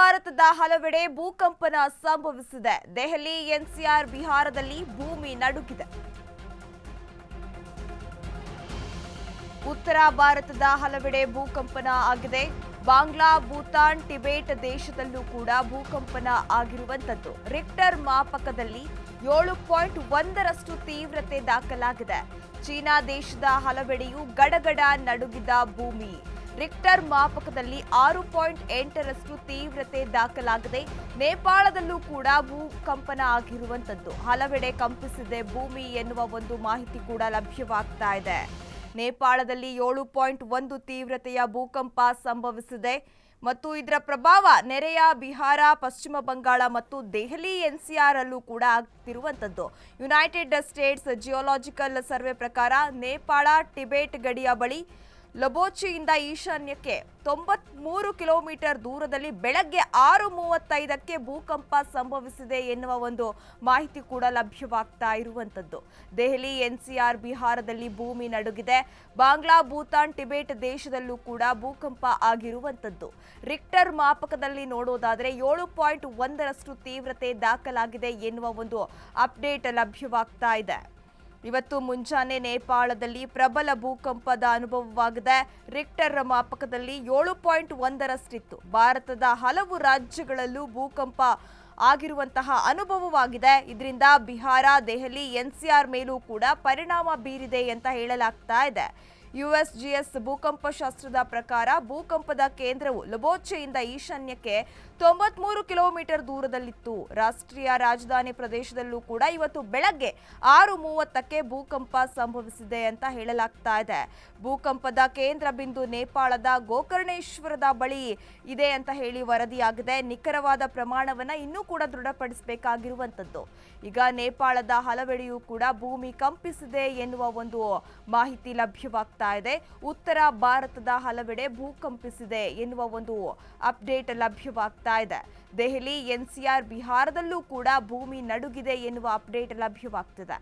ಭಾರತದ ಹಲವೆಡೆ ಭೂಕಂಪನ ಸಂಭವಿಸಿದೆ. ದೆಹಲಿ, ಎನ್ಸಿಆರ್, ಬಿಹಾರದಲ್ಲಿ ಭೂಮಿ ನಡುಗಿದೆ. ಉತ್ತರ ಭಾರತದ ಹಲವೆಡೆ ಭೂಕಂಪನ ಆಗಿದೆ. ಬಾಂಗ್ಲಾ, ಭೂತಾನ್, ಟಿಬೆಟ್ ದೇಶದಲ್ಲೂ ಕೂಡ ಭೂಕಂಪನ ಆಗಿರುವಂತದ್ದು. ರಿಕ್ಟರ್ ಮಾಪಕದಲ್ಲಿ 7.1ರಷ್ಟು ತೀವ್ರತೆ ದಾಖಲಾಗಿದೆ. ಚೀನಾ ದೇಶದ ಹಲವೆಡೆಯೂ ಗಡಗಡ ನಡುಗಿದ ಭೂಮಿ. ರಿಕ್ಟರ್ ಮಾಪಕದಲ್ಲಿ 6.8ರಷ್ಟು ತೀವ್ರತೆ ದಾಖಲಾಗಿದೆ. ನೇಪಾಳದಲ್ಲೂ ಕೂಡ ಭೂಕಂಪನ ಆಗಿರುವಂತದ್ದು. ಹಲವೆಡೆ ಕಂಪಿಸಿದೆ ಭೂಮಿ ಎನ್ನುವ ಒಂದು ಮಾಹಿತಿ ಕೂಡ ಲಭ್ಯವಾಗ್ತಾ ಇದೆ. ನೇಪಾಳದಲ್ಲಿ 7.1 ತೀವ್ರತೆಯ ಭೂಕಂಪ ಸಂಭವಿಸಿದೆ ಮತ್ತು ಇದರ ಪ್ರಭಾವ ನೆರೆಯ ಬಿಹಾರ, ಪಶ್ಚಿಮ ಬಂಗಾಳ ಮತ್ತು ದೆಹಲಿ, ಎನ್ಸಿಆರ್ ಅಲ್ಲೂ ಕೂಡ ಆಗ್ತಿರುವಂತದ್ದು. ಯುನೈಟೆಡ್ ಸ್ಟೇಟ್ಸ್ ಜಿಯೋಲಾಜಿಕಲ್ ಸರ್ವೆ ಪ್ರಕಾರ ನೇಪಾಳ ಟಿಬೆಟ್ ಗಡಿಯ ಬಳಿ ಲಬೋಚಿಯಿಂದ ಈಶಾನ್ಯಕ್ಕೆ 93 ಕಿಲೋಮೀಟರ್ ದೂರದಲ್ಲಿ ಬೆಳಗ್ಗೆ 6:35ಕ್ಕೆ ಭೂಕಂಪ ಸಂಭವಿಸಿದೆ ಎನ್ನುವ ಒಂದು ಮಾಹಿತಿ ಕೂಡ ಲಭ್ಯವಾಗ್ತಾ ಇರುವಂತದ್ದು. ದೆಹಲಿ, ಎನ್ಸಿಆರ್, ಬಿಹಾರದಲ್ಲಿ ಭೂಮಿ ನಡುಗಿದೆ. ಬಾಂಗ್ಲಾ, ಭೂತಾನ್, ಟಿಬೆಟ್ ದೇಶದಲ್ಲೂ ಕೂಡ ಭೂಕಂಪ ಆಗಿರುವಂತದ್ದು. ರಿಕ್ಟರ್ ಮಾಪಕದಲ್ಲಿ ನೋಡೋದಾದ್ರೆ 7.1ರಷ್ಟು ತೀವ್ರತೆ ದಾಖಲಾಗಿದೆ ಎನ್ನುವ ಒಂದು ಅಪ್ಡೇಟ್ ಲಭ್ಯವಾಗ್ತಾ ಇದೆ. ಇವತ್ತು ಮುಂಜಾನೆ ನೇಪಾಳದಲ್ಲಿ ಪ್ರಬಲ ಭೂಕಂಪದ ಅನುಭವವಾಗಿದೆ. ರಿಕ್ಟರ್ ಮಾಪಕದಲ್ಲಿ 7.1ರಷ್ಟಿತ್ತು. ಭಾರತದ ಹಲವು ರಾಜ್ಯಗಳಲ್ಲೂ ಭೂಕಂಪ ಆಗಿರುವಂತಹ ಅನುಭವವಾಗಿದೆ. ಇದರಿಂದ ಬಿಹಾರ, ದೆಹಲಿ, ಎನ್ಸಿಆರ್ ಮೇಲೂ ಕೂಡ ಪರಿಣಾಮ ಬೀರಿದೆ ಅಂತ ಹೇಳಲಾಗ್ತಾ ಇದೆ. ಯುಎಸ್ಜಿಎಸ್ ಭೂಕಂಪ ಶಾಸ್ತ್ರದ ಪ್ರಕಾರ ಭೂಕಂಪದ ಕೇಂದ್ರವು ಲಬೋಚೆಯಿಂದ ಈಶಾನ್ಯಕ್ಕೆ 93 ಕಿಲೋಮೀಟರ್ ದೂರದಲ್ಲಿತ್ತು. ರಾಷ್ಟ್ರೀಯ ರಾಜಧಾನಿ ಪ್ರದೇಶದಲ್ಲೂ ಕೂಡ ಇವತ್ತು ಬೆಳಗ್ಗೆ 6:30ಕ್ಕೆ ಭೂಕಂಪ ಸಂಭವಿಸಿದೆ ಅಂತ ಹೇಳಲಾಗ್ತಾ ಇದೆ. ಭೂಕಂಪದ ಕೇಂದ್ರ ಬಿಂದು ನೇಪಾಳದ ಗೋಕರ್ಣೇಶ್ವರದ ಬಳಿ ಇದೆ ಅಂತ ಹೇಳಿ ವರದಿಯಾಗಿದೆ. ನಿಖರವಾದ ಪ್ರಮಾಣವನ್ನ ಇನ್ನೂ ಕೂಡ ದೃಢಪಡಿಸಬೇಕಾಗಿರುವಂತದ್ದು. ಈಗ ನೇಪಾಳದ ಹಲವೆಡೆಯೂ ಕೂಡ ಭೂಮಿ ಕಂಪಿಸಿದೆ ಎನ್ನುವ ಒಂದು ಮಾಹಿತಿ ಲಭ್ಯವಾಗ್ತಾ ಇದೆ. ಉತ್ತರ ಭಾರತದ ಹಲವೆಡೆ ಭೂಕಂಪಿಸಿದೆ ಎನ್ನುವ ಒಂದು ಅಪ್ಡೇಟ್ ಲಭ್ಯವಾಗ್ತಾ ಇದೆ. ದೆಹಲಿ, ಎನ್ಸಿಆರ್, ಬಿಹಾರದಲ್ಲೂ ಕೂಡ ಭೂಮಿ ನಡುಗಿದೆ ಎನ್ನುವ ಅಪ್ಡೇಟ್ ಲಭ್ಯವಾಗ್ತಿದೆ.